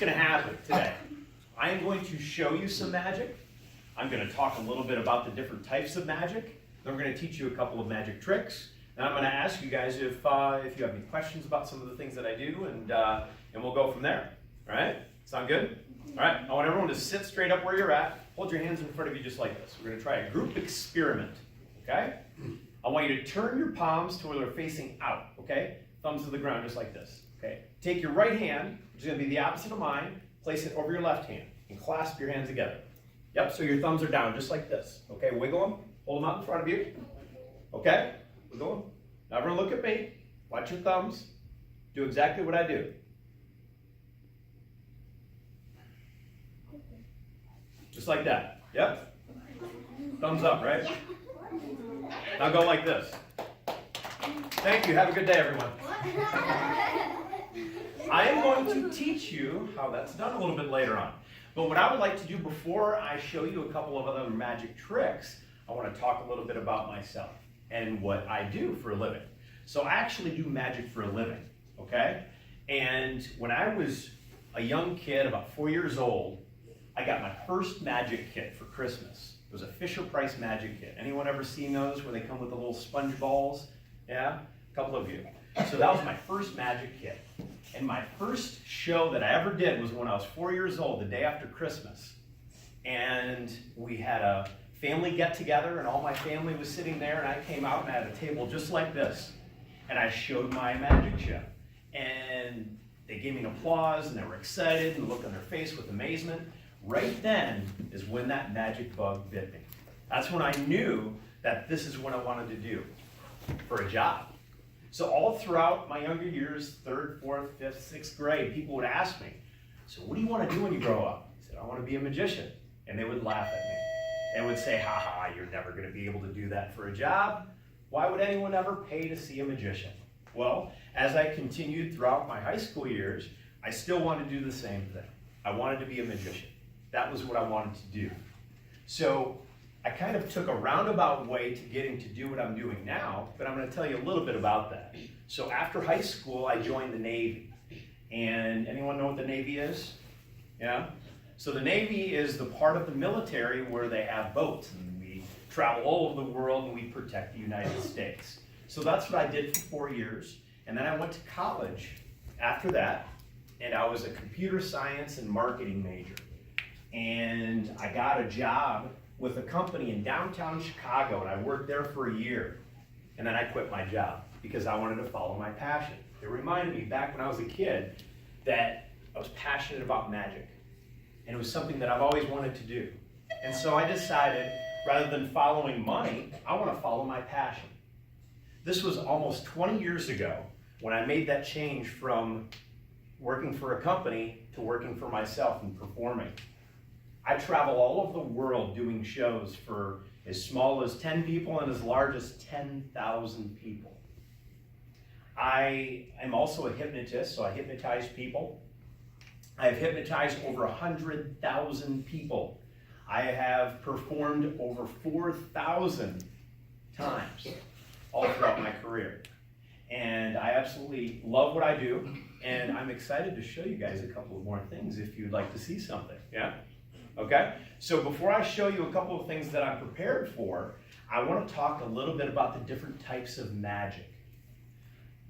going to happen today? I am going to show you some magic. I'm going to talk a little bit about the different types of magic. Then we're going to teach you a couple of magic tricks. And I'm going to ask you guys if you have any questions about some of the things that I do, and we'll go from there. All right? Sound good? All right. I want everyone to sit straight up where you're at. Hold your hands in front of you just like this. We're going to try a group experiment. Okay? I want you to turn your palms to where they're facing out. Okay? Thumbs to the ground just like this. Okay? Take your right hand, which is going to be the opposite of mine. Place it over your left hand and clasp your hands together. Yep, so your thumbs are down just like this. Okay, wiggle them. Hold them out in front of you. Okay, wiggle them. Now everyone look at me. Watch your thumbs. Do exactly what I do. Just like that. Yep. Thumbs up, right? Now go like this. Thank you. Have a good day, everyone. I am going to teach you how that's done a little bit later on. But what I would like to do before I show you a couple of other magic tricks, I want to talk a little bit about myself and what I do for a living. So I actually do magic for a living, okay? And when I was a young kid, about 4 years old, I got my first magic kit for Christmas. It was a Fisher-Price magic kit. Anyone ever seen those where they come with the little sponge balls? Yeah? A couple of you. So that was my first magic kit. And my first show that I ever did was when I was 4 years old, the day after Christmas. And we had a family get-together, and all my family was sitting there, and I came out and I had a table just like this. And I showed my magic show. And they gave me an applause, and they were excited, and the look on their face with amazement. Right then is when that magic bug bit me. That's when I knew that this is what I wanted to do for a job. So all throughout my younger years, 3rd, 4th, 5th, 6th grade, people would ask me, so what do you want to do when you grow up? I said, I want to be a magician. And they would laugh at me. They would say, ha ha, you're never going to be able to do that for a job. Why would anyone ever pay to see a magician? Well, as I continued throughout my high school years, I still wanted to do the same thing. I wanted to be a magician. That was what I wanted to do. So I kind of took a roundabout way to getting to do what I'm doing now, but I'm going to tell you a little bit about that. So after high school, I joined the Navy. And anyone know what the Navy is? Yeah? So the Navy is the part of the military where they have boats, and we travel all over the world and we protect the United States. So that's what I did for 4 years. And then I went to college after that, and I was a computer science and marketing major. And I got a job with a company in downtown Chicago, and I worked there for a year. And then I quit my job because I wanted to follow my passion. It reminded me back when I was a kid that I was passionate about magic. And it was something that I've always wanted to do. And so I decided, rather than following money, I want to follow my passion. This was almost 20 years ago when I made that change from working for a company to working for myself and performing. I travel all over the world doing shows for as small as 10 people and as large as 10,000 people. I am also a hypnotist, so I hypnotize people. I've hypnotized over 100,000 people. I have performed over 4,000 times all throughout my career. And I absolutely love what I do, and I'm excited to show you guys a couple of more things if you'd like to see something. Yeah? Okay? So before I show you a couple of things that I'm prepared for, I want to talk a little bit about the different types of magic.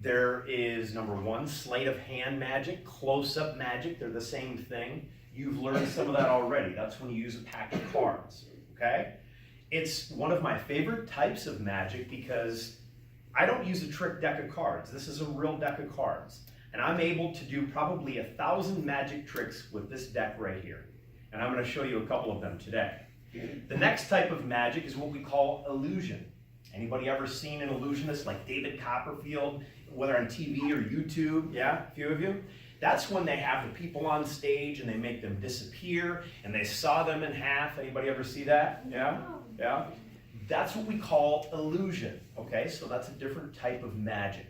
There is, number one, sleight of hand magic, close-up magic. They're the same thing. You've learned some of that already. That's when you use a pack of cards. Okay? It's one of my favorite types of magic because I don't use a trick deck of cards. This is a real deck of cards. And I'm able to do probably 1,000 magic tricks with this deck right here. And I'm going to show you a couple of them today. The next type of magic is what we call illusion. Anybody ever seen an illusionist like David Copperfield, whether on TV or YouTube? Yeah, a few of you? That's when they have the people on stage and they make them disappear and they saw them in half. Anybody ever see that? Yeah? Yeah? That's what we call illusion. Okay, so that's a different type of magic.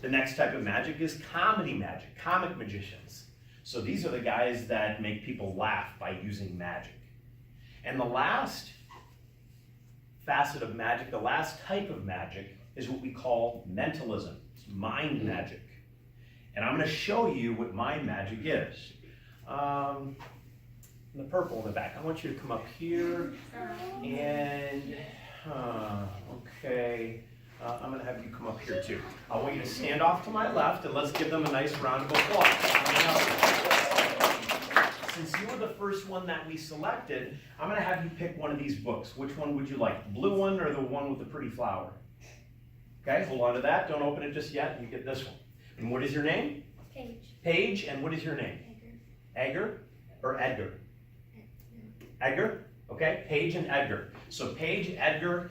The next type of magic is comedy magic, comic magicians. So these are the guys that make people laugh by using magic. And the last facet of magic, the last type of magic, is what we call mentalism. It's mind magic. And I'm going to show you what mind magic is. The purple in the back. I want you to come up here and, okay. I'm going to have you come up here too. I want you to stand off to my left and let's give them a nice round of applause. Since you were the first one that we selected, I'm going to have you pick one of these books. Which one would you like? The blue one or the one with the pretty flower? Okay, hold on to that. Don't open it just yet. You get this one. And what is your name? Paige. Paige, and what is your name? Edgar. Or Edgar? Edgar? Okay, Paige and Edgar. So Paige, Edgar,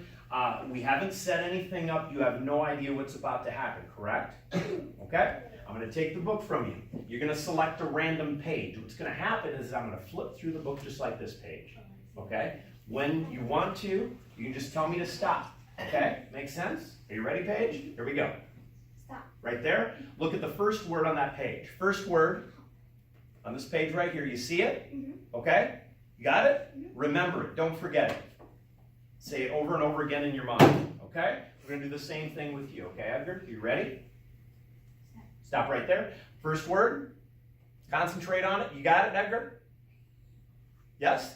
we haven't set anything up. You have no idea what's about to happen, correct? Okay? I'm going to take the book from you. You're going to select a random page. What's going to happen is I'm going to flip through the book just like this page. Okay? When you want to, you can just tell me to stop. Okay? Make sense? Are you ready, Paige? Here we go. Stop. Right there. Look at the first word on that page. First word on this page right here. You see it? Okay? You got it? Remember it. Don't forget it. Say it over and over again in your mind. Okay? We're going to do the same thing with you. Okay, Edgar? You ready? Stop right there. First word. Concentrate on it. You got it, Edgar? Yes?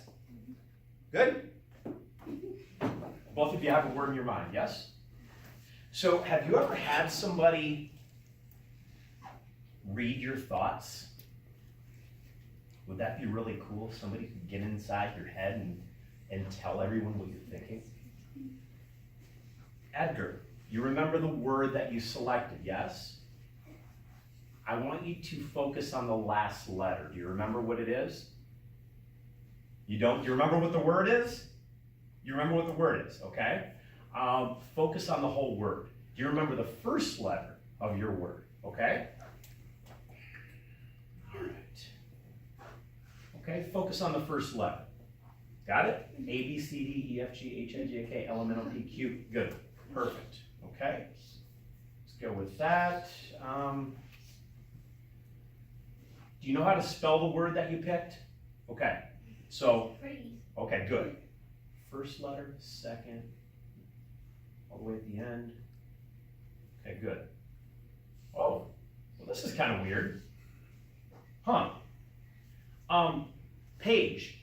Good? Both of you have a word in your mind, yes? So have you ever had somebody read your thoughts? Would that be really cool if somebody could get inside your head and tell everyone what you're thinking? Edgar, you remember the word that you selected, yes? I want you to focus on the last letter. Do you remember what it is? You don't? Do you remember what the word is? You remember what the word is, okay? Focus on the whole word. Do you remember the first letter of your word, okay? All right. Okay, focus on the first letter. Got it? A, B, C, D, E, F, G, H, I, J, K, L, M, N, O, P, Q. Good. Perfect. Okay. Let's go with that. Do you know how to spell the word that you picked? Okay. So, okay, good. First letter, second, all the way at the end. Okay, good. Oh, well, this is kind of weird. Huh. Paige,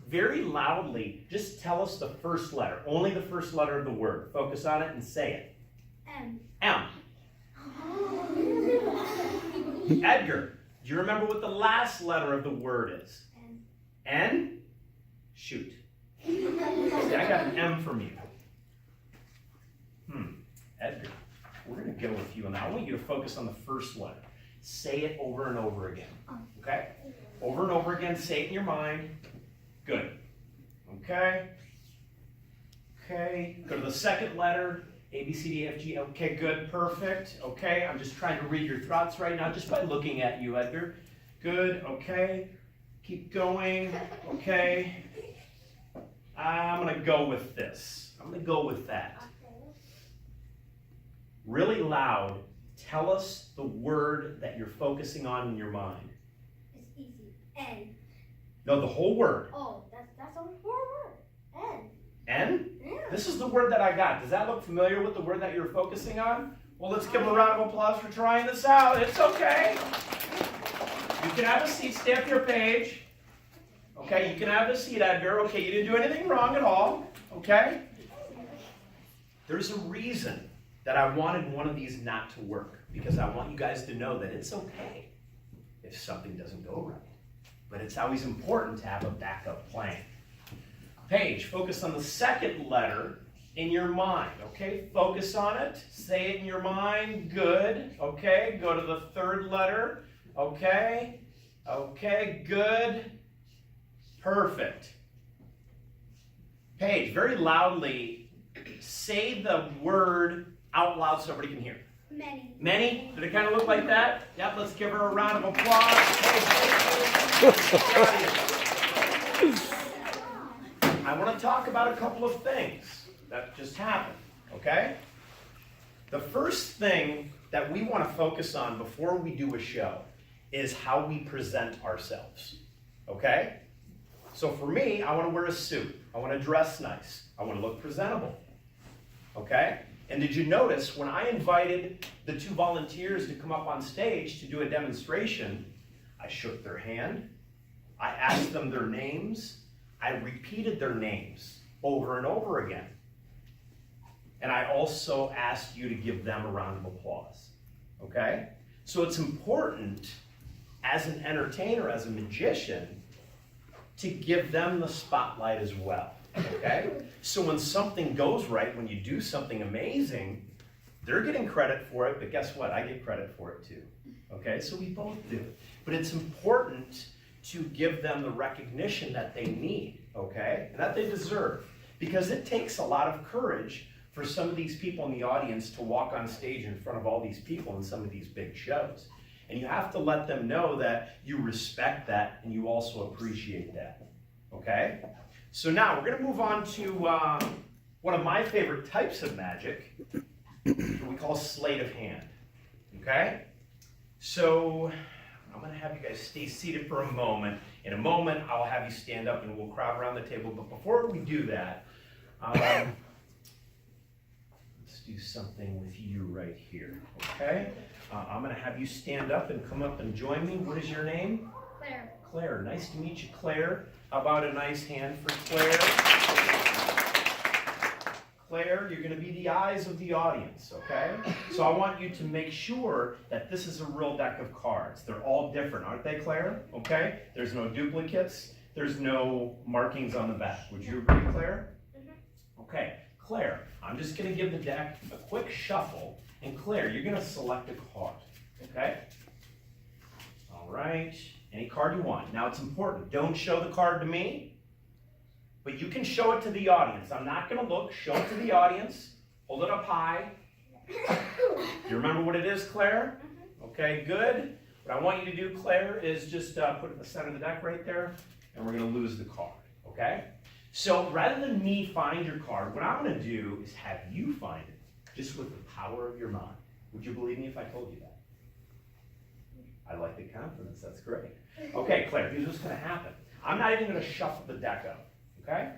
very loudly, just tell us the first letter, only the first letter of the word. Focus on it and say it. M. M. Edgar, do you remember what the last letter of the word is? N. N? Shoot. See, I got an M from you. Edgar, we're going to go with you on that. I want you to focus on the first letter. Say it over and over again. Okay? Over and over again. Say it in your mind. Good. Okay? Okay. Go to the second letter. A, B, C, D, F, G. Okay, good. Perfect. Okay, I'm just trying to read your thoughts right now just by looking at you, Edgar. Good. Okay. Keep going. Okay. I'm going to go with this. I'm going to go with that. Really loud, tell us the word that you're focusing on in your mind. It's easy. N. No, the whole word. Oh, that's only one word. N. N? Yeah. This is the word that I got. Does that look familiar with the word that you're focusing on? Well, let's give them a round of applause for trying this out. It's okay. You can have a seat. Stay up your page. Okay, you can have a seat, Edgar. Okay, you didn't do anything wrong at all. Okay? There's a reason that I wanted one of these not to work, because I want you guys to know that it's okay if something doesn't go right. But it's always important to have a backup plan. Paige, focus on the second letter in your mind, okay? Focus on it. Say it in your mind. Good. Okay, go to the third letter. Okay. Okay, good. Perfect. Paige, very loudly, say the word out loud so everybody can hear. Many. Many? Did it kind of look like that? Yep, let's give her a round of applause. I want to talk about a couple of things that just happened, okay? The first thing that we want to focus on before we do a show is how we present ourselves, okay? So for me, I want to wear a suit. I want to dress nice. I want to look presentable, okay? And did you notice when I invited the two volunteers to come up on stage to do a demonstration, I shook their hand, I asked them their names. I repeated their names over and over again. And I also asked you to give them a round of applause. Okay? So it's important as an entertainer, as a magician, to give them the spotlight as well. Okay? So when something goes right, when you do something amazing, they're getting credit for it, but guess what? I get credit for it too. Okay? So we both do. But it's important to give them the recognition that they need, okay? And that they deserve. Because it takes a lot of courage for some of these people in the audience to walk on stage in front of all these people in some of these big shows. And you have to let them know that you respect that and you also appreciate that, okay? So now we're gonna move on to one of my favorite types of magic, what we call sleight of hand, okay? So I'm going to have you guys stay seated for a moment. In a moment, I'll have you stand up and we'll crowd around the table. But before we do that, let's do something with you right here, okay? I'm going to have you stand up and come up and join me. What is your name? Claire. Claire. Nice to meet you, Claire. How about a nice hand for Claire? Claire, you're going to be the eyes of the audience, okay? So I want you to make sure that this is a real deck of cards. They're all different, aren't they, Claire? Okay? There's no duplicates. There's no markings on the back. Would you agree, Claire? Mm-hmm. Okay. Claire, I'm just going to give the deck a quick shuffle. And Claire, you're going to select a card, okay? All right. Any card you want. Now, it's important. Don't show the card to me. But you can show it to the audience. I'm not going to look. Show it to the audience. Hold it up high. You remember what it is, Claire? Okay, good. What I want you to do, Claire, is just put it in the center of the deck right there, and we're going to lose the card, okay? So rather than me find your card, what I'm going to do is have you find it, just with the power of your mind. Would you believe me if I told you that? I like the confidence. That's great. Okay, Claire, here's what's going to happen. I'm not even going to shuffle the deck up. Okay?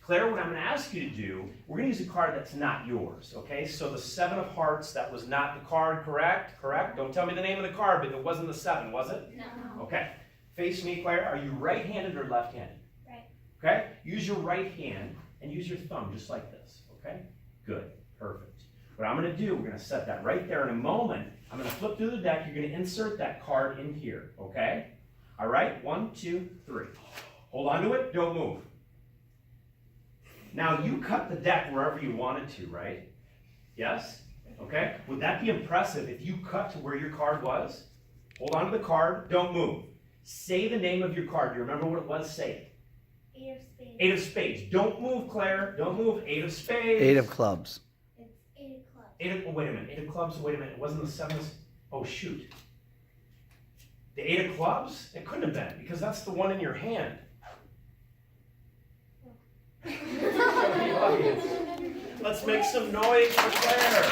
Claire, what I'm going to ask you to do, we're going to use a card that's not yours. Okay? So the 7 of hearts, that was not the card, correct? Correct? Don't tell me the name of the card, but it wasn't the 7, was it? No. Okay. Face me, Claire. Are you right-handed or left-handed? Right. Okay? Use your right hand and use your thumb just like this. Okay? Good. Perfect. What I'm going to do, we're going to set that right there. In a moment, I'm going to flip through the deck. You're going to insert that card in here. Okay? All right? 1, 2, 3. Hold on to it. Don't move. Now, you cut the deck wherever you wanted to, right? Yes? Okay? Would that be impressive if you cut to where your card was? Hold on to the card. Don't move. Say the name of your card. Do you remember what it was? Say it. 8 of spades. 8 of spades. Don't move, Claire. Don't move. 8 of spades. 8 of clubs. It's 8 of clubs. 8 of, oh, wait a minute. 8 of clubs. Wait a minute. It wasn't the 7 of, oh, shoot. The 8 of clubs? It couldn't have been because that's the one in your hand. Let's make some noise for Claire.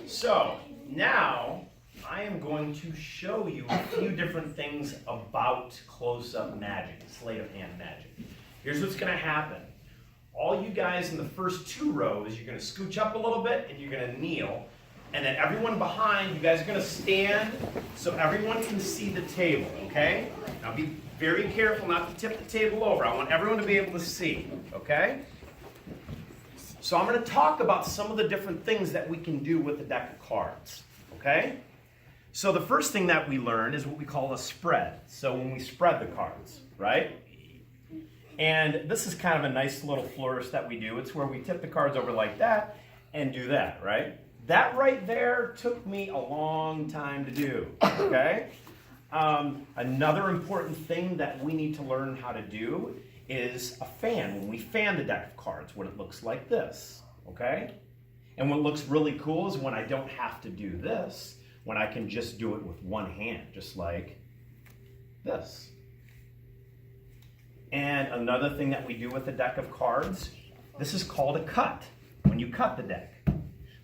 So, now I am going to show you a few different things about close-up magic, sleight of hand magic. Here's what's going to happen. All you guys in the first 2 rows, you're going to scooch up a little bit and you're going to kneel. And then everyone behind, you guys are going to stand so everyone can see the table, okay? Now be very careful not to tip the table over. I want everyone to be able to see, okay? So I'm going to talk about some of the different things that we can do with the deck of cards, okay? So the first thing that we learn is what we call a spread. So when we spread the cards, right? And this is kind of a nice little flourish that we do. It's where we tip the cards over like that and do that, right? That right there took me a long time to do, okay? Another important thing that we need to learn how to do is a fan. When we fan the deck of cards, when it looks like this, okay? And what looks really cool is when I don't have to do this, when I can just do it with one hand, just like this. And another thing that we do with the deck of cards, this is called a cut, when you cut the deck.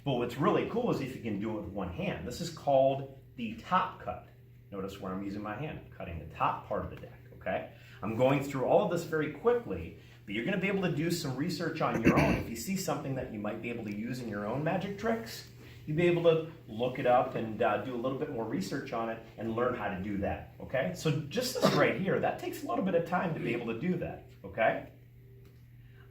But what's really cool is if you can do it with one hand. This is called the top cut. Notice where I'm using my hand, cutting the top part of the deck, okay? I'm going through all of this very quickly, but you're going to be able to do some research on your own. If you see something that you might be able to use in your own magic tricks, you'll be able to look it up and do a little bit more research on it and learn how to do that, okay? So just this right here, that takes a little bit of time to be able to do that, okay?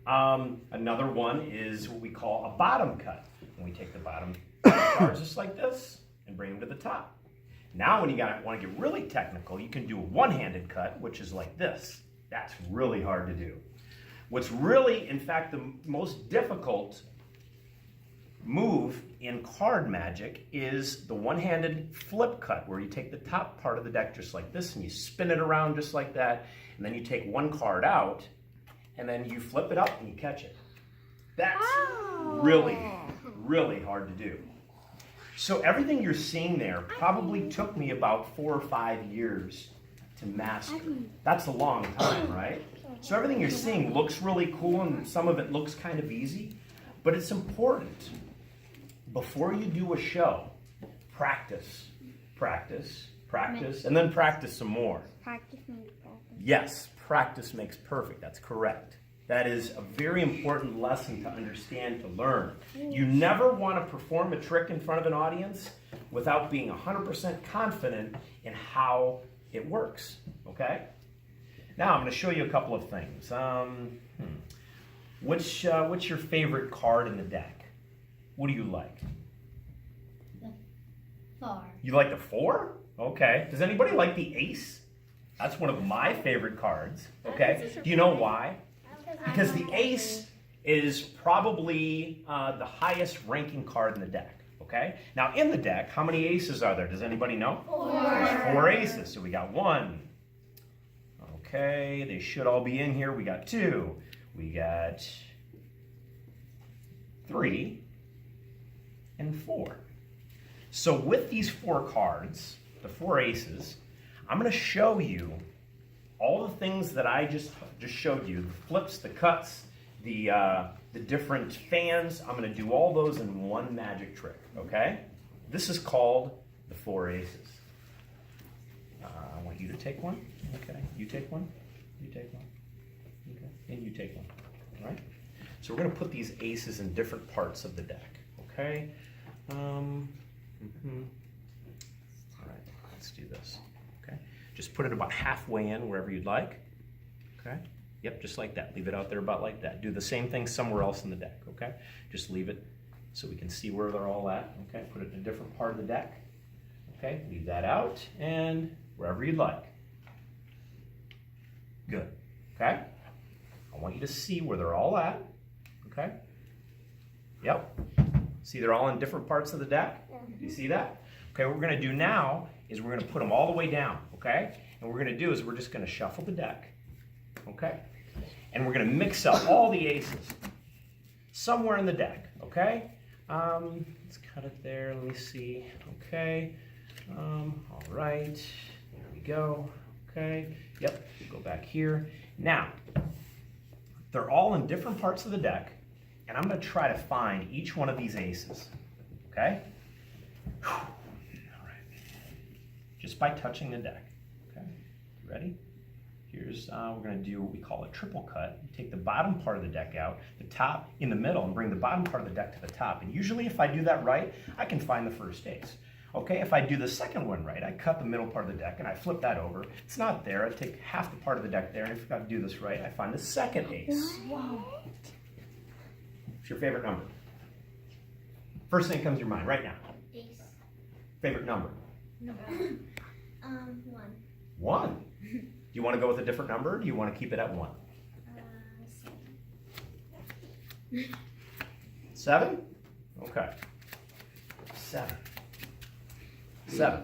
Another one is what we call a bottom cut. When we take the bottom cards just like this and bring them to the top. Now when you want to get really technical, you can do a one-handed cut, which is like this. That's really hard to do. What's really, in fact, the most difficult move in card magic is the one-handed flip cut, where you take the top part of the deck just like this and you spin it around just like that, and then you take one card out and then you flip it up and you catch it. That's really, really hard to do. So everything you're seeing there probably took me about 4 or 5 years to master. That's a long time, right? So everything you're seeing looks really cool and some of it looks kind of easy, but it's important. Before you do a show, practice, practice, practice, and then practice some more. Practice makes perfect. Yes, practice makes perfect. That's correct. That is a very important lesson to understand, to learn. You never want to perform a trick in front of an audience without being 100% confident in how it works, okay? Now I'm going to show you a couple of things. What's your favorite card in the deck? What do you like? The 4. You like the 4? Okay. Does anybody like the ace? That's one of my favorite cards, okay? Do you know why? Because the ace is probably the highest ranking card in the deck, okay? Now in the deck, how many aces are there? Does anybody know? 4. There's 4 aces, so we got 1. Okay, they should all be in here. We got 2. We got 3 and 4. So with these 4 cards, the 4 aces, I'm going to show you all the things that I just showed you, the flips, the cuts, the different fans. I'm going to do all those in one magic trick, okay? This is called the 4 aces. I want you to take one. Okay, you take one. You take one. Okay, and you take one. All right? So we're going to put these aces in different parts of the deck, okay? All right, let's do this. Okay, just put it about halfway in wherever you'd like. Okay, yep, just like that. Leave it out there about like that. Do the same thing somewhere else in the deck. Okay, just leave it so we can see where they're all at. Okay, put it in a different part of the deck. Okay, leave that out and wherever you'd like. Good. Okay, I want you to see where they're all at. Okay. Yep. See, they're all in different parts of the deck. Do you see that? Okay, what we're going to do now is we're going to put them all the way down, okay? And what we're going to do is we're just going to shuffle the deck, okay? And we're going to mix up all the aces somewhere in the deck, okay? Let's cut it there. Let me see. Okay. All right. There we go. Okay. Yep. Go back here. Now, they're all in different parts of the deck, and I'm going to try to find each one of these aces, okay? All right. Just by touching the deck, okay? Ready? Here's, we're going to do what we call a triple cut. You take the bottom part of the deck out, the top in the middle, and bring the bottom part of the deck to the top. And usually if I do that right, I can find the first ace. Okay, if I do the second one right, I cut the middle part of the deck and I flip that over. It's not there. I take half the part of the deck there, and if I do this right, I find the second ace. Wow. What's your favorite number? First thing that comes to your mind right now. Ace. Favorite number? No. 1. 1. Do you want to go with a different number, or do you want to keep it at 1? 7. 7? Okay. 7. 7.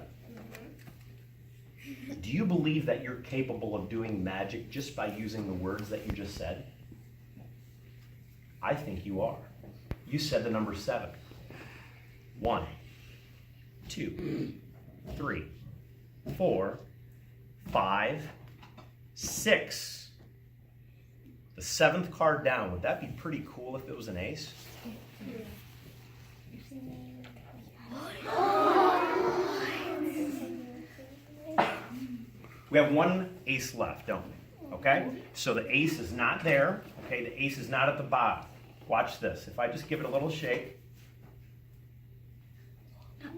Do you believe that you're capable of doing magic just by using the words that you just said? I think you are. You said the number 7. 1, 2, 3, 4, 5, 6. The 7th card down. Would that be pretty cool if it was an ace? We have 1 ace left, don't we? Okay? So the ace is not there. Okay, the ace is not at the bottom. Watch this. If I just give it a little shake.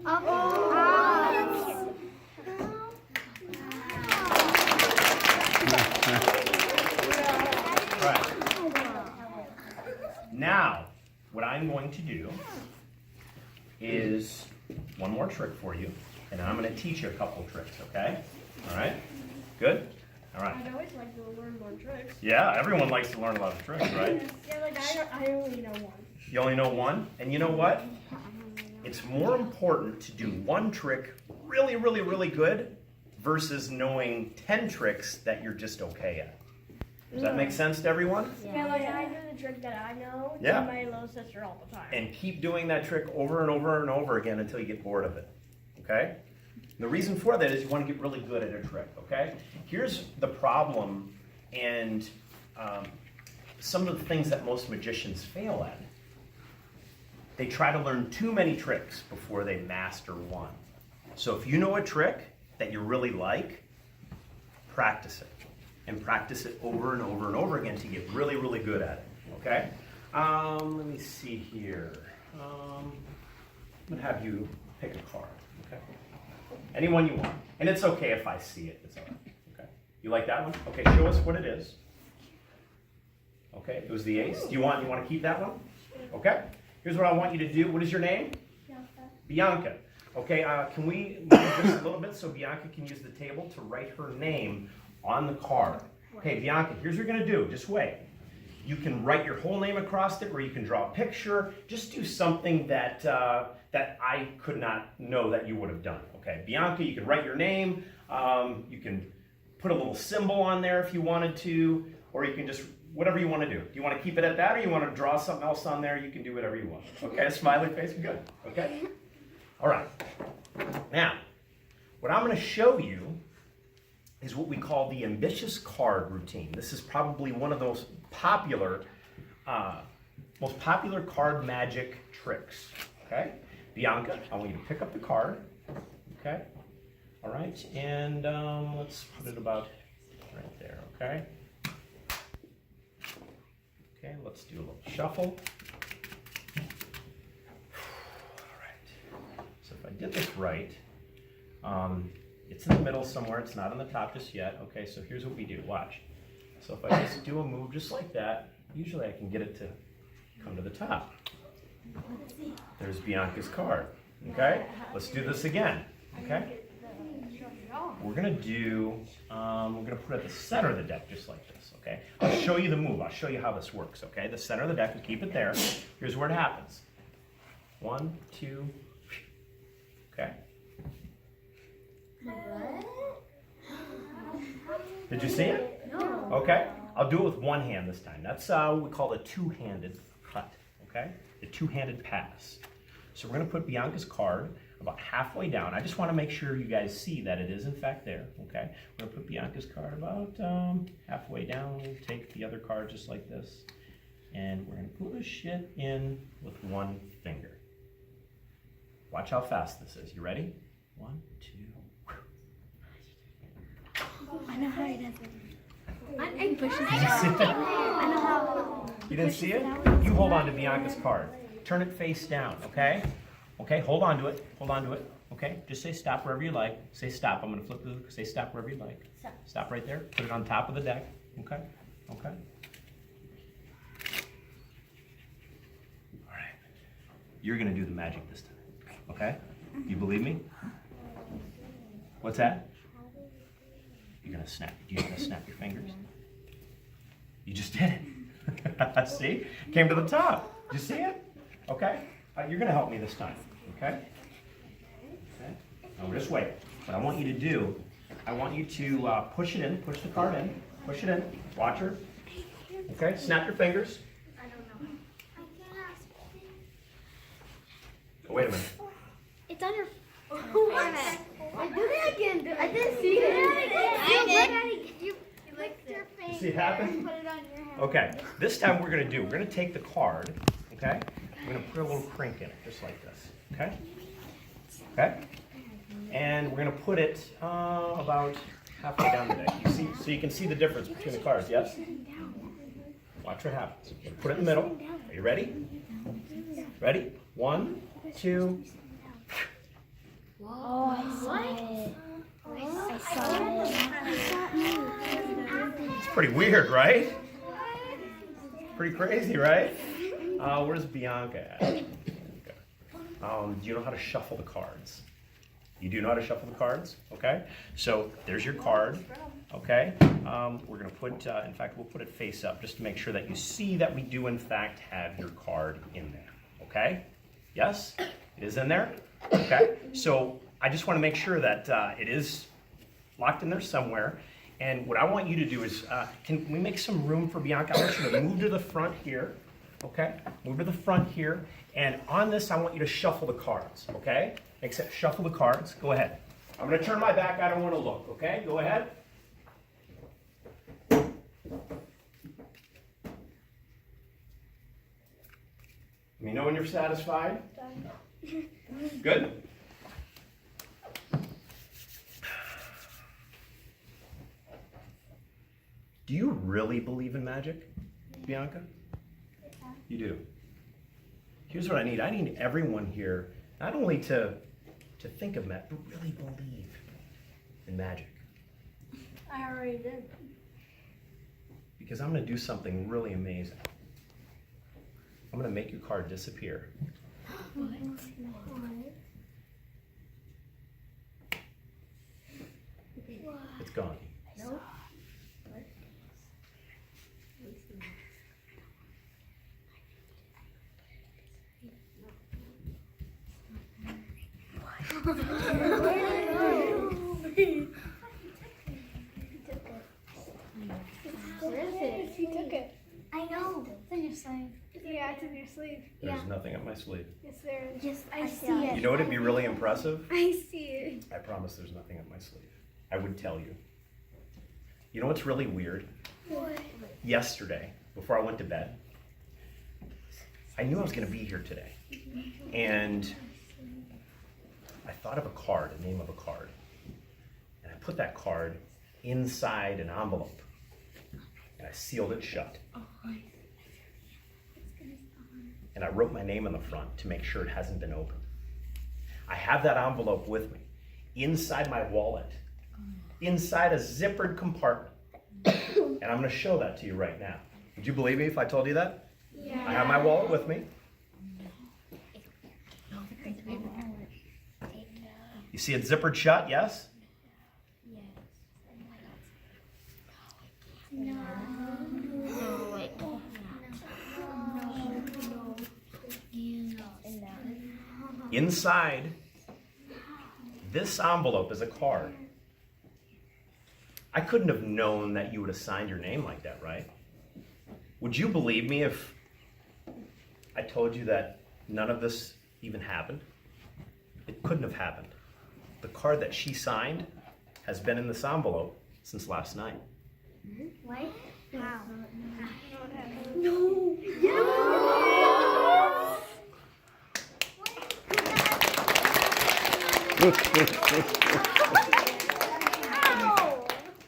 Right. Now, what I'm going to do is one more trick for you, and I'm going to teach you a couple tricks, okay? All right? Good? All right. I'd always like to learn more tricks. Yeah, everyone likes to learn a lot of tricks, right? Yeah, like I only know one. You only know one, and you know what? It's more important to do one trick really, really, really good versus knowing 10 tricks that you're just okay at. Does that make sense to everyone? Yeah, like I do the trick that I know Yeah. to my little sister all the time. And keep doing that trick over and over and over again until you get bored of it, okay? The reason for that is you want to get really good at a trick, okay? Here's the problem and some of the things that most magicians fail at. They try to learn too many tricks before they master one. So if you know a trick that you really like, practice it. And practice it over and over and over again to get really, really good at it, okay? Let me see here. I'm gonna have you pick a card, okay? Anyone you want. And it's okay if I see it, it's all right, okay? You like that one? Okay, show us what it is. Okay, it was the ace. Do you want to keep that one? Okay. Here's what I want you to do. What is your name? Bianca. Okay, can we move this a little bit so Bianca can use the table to write her name on the card? Okay, Bianca, here's what you're going to do. Just wait. You can write your whole name across it, or you can draw a picture. Just do something that that I could not know that you would have done. Okay, Bianca, you can write your name. You can put a little symbol on there if you wanted to, or you can just, whatever you want to do. Do you want to keep it at that, or you want to draw something else on there? You can do whatever you want. Okay, a smiley face, good. Okay? All right. Now, what I'm going to show you is what we call the ambitious card routine. This is probably one of those popular, most popular card magic tricks. Okay? Bianca, I want you to pick up the card. Okay? All right, and let's put it about right there, okay? Okay, let's do a little shuffle. All right, so if I did this right, it's in the middle somewhere, it's not on the top just yet. Okay, so here's what we do, watch. So if I just do a move just like that, usually I can get it to come to the top. There's Bianca's card, okay? Let's do this again, okay? We're gonna do, we're gonna put it at the center of the deck just like this, okay? I'll show you the move, I'll show you how this works, okay? The center of the deck, we keep it there. Here's where it happens. 1, 2, okay? Did you see it? No. Okay, I'll do it with one hand this time. That's what we call a two-handed cut, okay? The two-handed pass. So we're gonna put Bianca's card about halfway down. I just want to make sure you guys see that it is in fact there, okay? We're going to put Bianca's card about halfway down. Take the other card just like this. And we're going to push it in with one finger. Watch how fast this is. You ready? 1, 2. I know how he does it. I push it Did you see it? I know how. You didn't see it? You hold on to Bianca's card. Turn it face down, okay? Okay, hold on to it. Hold on to it. Okay, just say stop wherever you like. Say stop. I'm going to flip the, say stop wherever you like. Stop. Stop right there. Put it on top of the deck. Okay? Okay? All right. You're going to do the magic this time. Okay? You believe me? What's that? You're going to snap. You're going to snap your fingers. You just did it. See? Came to the top. Did you see it? Okay? You're going to help me this time. Okay? Okay? Now just wait. What I want you to do, I want you to push it in, push the card in, push it in, watch her. Okay? Snap your fingers. I don't know. Oh, wait a minute. It's on your. I do that again. I didn't see it. You licked your face. See it happen? Put it on your hand. Okay. This time we're going to take the card, okay? We're going to put a little crink in it, just like this. Okay? Okay? And we're going to put it about halfway down the deck. You see, so you can see the difference between the cards, yes? Watch what happens. Put it in the middle. Are you ready? Ready? 1, 2. Oh, I saw it. I saw it. It's pretty weird, right? Pretty crazy, right? Where's Bianca at? Do you know how to shuffle the cards? You do know how to shuffle the cards, okay? So there's your card, okay? We're gonna put, in fact, we'll put it face up just to make sure that you see that we do in fact have your card in there, okay? Yes, it is in there, okay? So I just wanna make sure that it is locked in there somewhere. And what I want you to do is, can we make some room for Bianca? I want you to move to the front here, okay? Move to the front here. And on this, I want you to shuffle the cards, okay? Except shuffle the cards. Go ahead. I'm going to turn my back. I don't want to look, okay? Go ahead. Let me know when you're satisfied. Good? Do you really believe in magic, Bianca? You do. Here's what I need. I need everyone here not only to think of magic, but really believe in magic. I already did. Because I'm going to do something really amazing. I'm going to make your card disappear. What? It's gone. Nope. Where is it? He took it. I know. It's in your sleeve. Yeah, it's in your sleeve. There's nothing up my sleeve. Yes, there is. Yes, I see You it. know what would be really impressive? I see it. I promise there's nothing up my sleeve. I would tell you. You know what's really weird? What? Yesterday, before I went to bed, I knew I was going to be here today. And I thought of a card, the name of a card. And I put that card inside an envelope. And I sealed it shut. And I wrote my name on the front to make sure it hasn't been opened. I have that envelope with me, inside my wallet, inside a zippered compartment. And I'm going to show that to you right now. Would you believe me if I told you that? Yeah. I have my wallet with me. You see it zippered shut, yes? No. No. Wait. Inside this envelope is a card. I couldn't have known that you would have signed your name like that, right? Would you believe me if I told you that none of this even happened? It couldn't have happened. The card that she signed has been in this envelope since last night. What? Wow. No.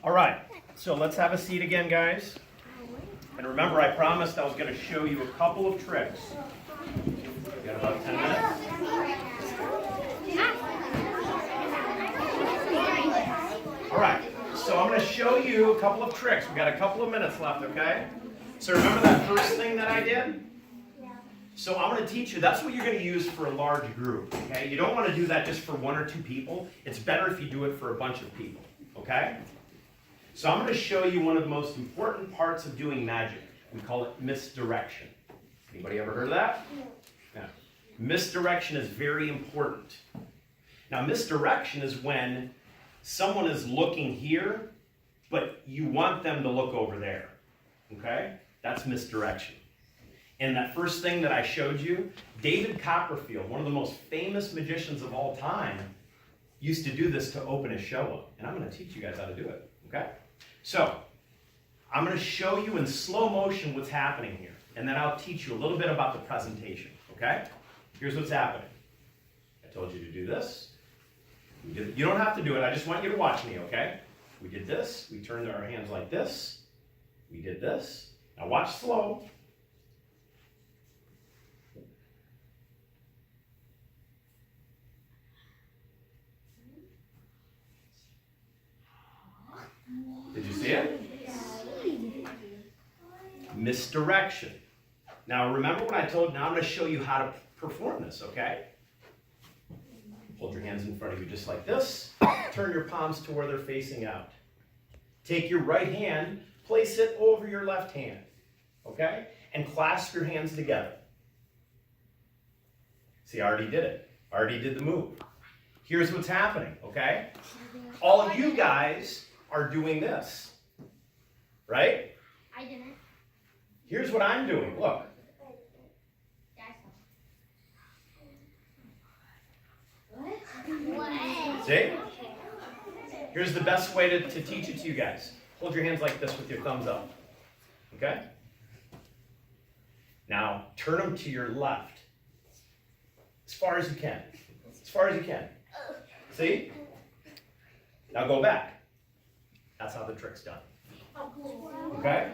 All right, so let's have a seat again, guys. And remember, I promised I was going to show you a couple of tricks. We got about 10 minutes. All right, so I'm going to show you a couple of tricks. We got a couple of minutes left, okay? So remember that first thing that I did? So I'm going to teach you, that's what you're going to use for a large group, okay? You don't want to do that just for one or two people. It's better if you do it for a bunch of people, okay? So I'm going to show you one of the most important parts of doing magic. We call it misdirection. Anybody ever heard of that? Yeah. Misdirection is very important. Now, misdirection is when someone is looking here, but you want them to look over there, okay? That's misdirection. And that first thing that I showed you, David Copperfield, one of the most famous magicians of all time, used to do this to open his show up. And I'm going to teach you guys how to do it, okay? So, I'm going to show you in slow motion what's happening here. And then I'll teach you a little bit about the presentation, okay? Here's what's happening. I told you to do this. You don't have to do it. I just want you to watch me, okay? We did this. We turned our hands like this. We did this. Now watch slow. Did you see it? Misdirection. Now remember what I told, now I'm going to show you how to perform this, okay? Hold your hands in front of you just like this. Turn your palms to where they're facing out. Take your right hand, place it over your left hand, okay? And clasp your hands together. See, I already did it. I already did the move. Here's what's happening, okay? All of you guys are doing this, right? I didn't. Here's what I'm doing, look. What? See? Here's the best way to teach it to you guys. Hold your hands like this with your thumbs up, okay? Now, turn them to your left. As far as you can. As far as you can. See? Now go back. That's how the trick's done. Okay?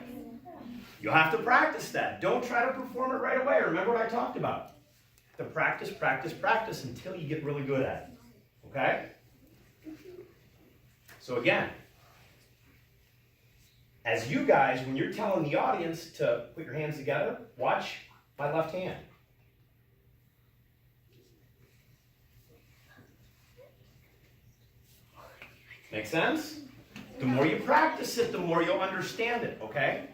You'll have to practice that. Don't try to perform it right away. Remember what I talked about. To practice, practice, practice until you get really good at it. Okay? So again, as you guys, when you're telling the audience to put your hands together, watch my left hand. Make sense? The more you practice it, the more you'll understand it, okay?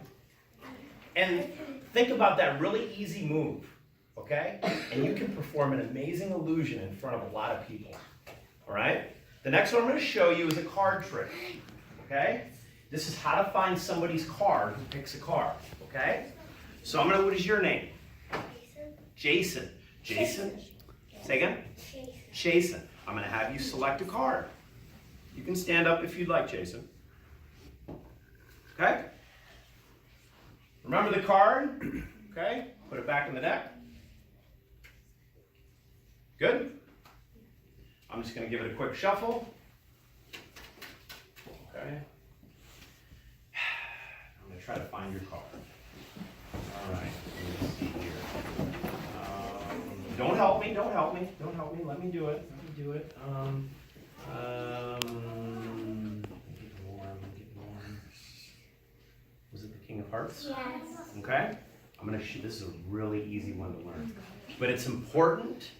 And think about that really easy move, okay? And you can perform an amazing illusion in front of a lot of people, all right? The next one I'm going to show you is a card trick, okay? This is how to find somebody's card who picks a card, okay? So I'm going to, what is your name? Jason. Jason? Say again? Jason. I'm going to have you select a card. You can stand up if you'd like, Jason. Okay? Remember the card? Okay? Put it back in the deck. Good? I'm just going to give it a quick shuffle. Okay? I'm going to try to find your card. All right. Let's see here. Don't help me. Don't help me. Don't help me. Let me do it. Let me do it. Get warm. Was it the King of Hearts? Yes. Okay? I'm going to shoot. This is a really easy one to learn. But it's important,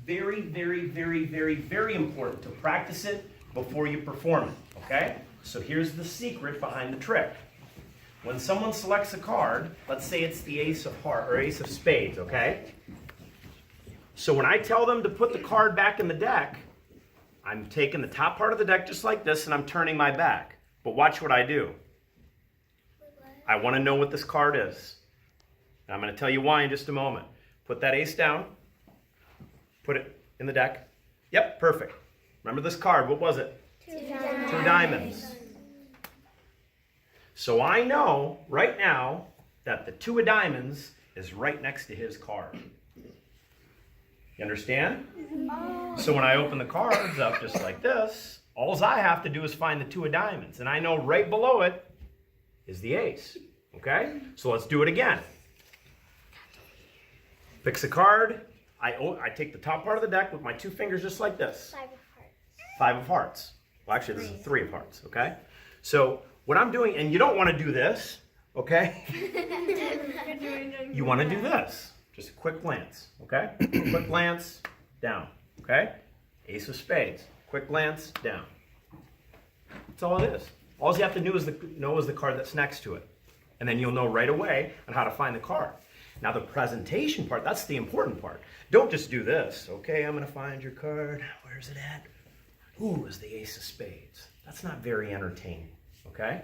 very, very, very, very, very important to practice it before you perform it. Okay? So here's the secret behind the trick. When someone selects a card, let's say it's the Ace of Hearts or Ace of Spades, okay? So when I tell them to put the card back in the deck, I'm taking the top part of the deck just like this and I'm turning my back. But watch what I do. I want to know what this card is. And I'm going to tell you why in just a moment. Put that ace down. Put it in the deck. Yep, perfect. Remember this card. What was it? Two diamonds. Two diamonds. So I know right now that the two of diamonds is right next to his card. You understand? So when I open the cards up just like this, all I have to do is find the two of diamonds. And I know right below it is the ace. Okay? So let's do it again. Picks a card. I take the top part of the deck with my two fingers just like this. Five of hearts. Five of hearts. Well, actually, this is three of hearts. Okay? So what I'm doing, and you don't want to do this, okay? You want to do this. Just a quick glance, okay? Quick glance, down, okay? Ace of Spades. Quick glance, down. That's all it is. All you have to do is know the card that's next to it. And then you'll know right away on how to find the card. Now the presentation part, that's the important part. Don't just do this, okay? I'm going to find your card. Where's it at? Ooh, it's the Ace of Spades. That's not very entertaining, okay?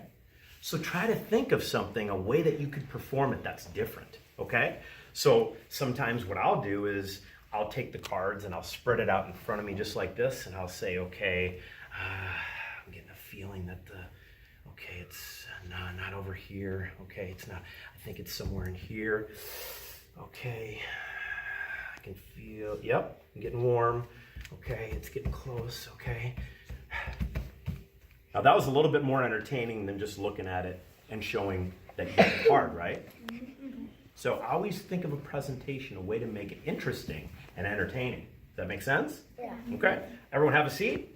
So try to think of something, a way that you could perform it that's different, okay? So sometimes what I'll do is I'll take the cards and I'll spread it out in front of me just like this, and I'll say, okay, I'm getting a feeling that it's not over here. Okay, it's not, I think it's somewhere in here. Okay, I can feel, yep, I'm getting warm. Okay, it's getting close, okay. Now that was a little bit more entertaining than just looking at it and showing that you got the card, right? So always think of a presentation, a way to make it interesting and entertaining. Does that make sense? Yeah. Okay. Everyone have a seat?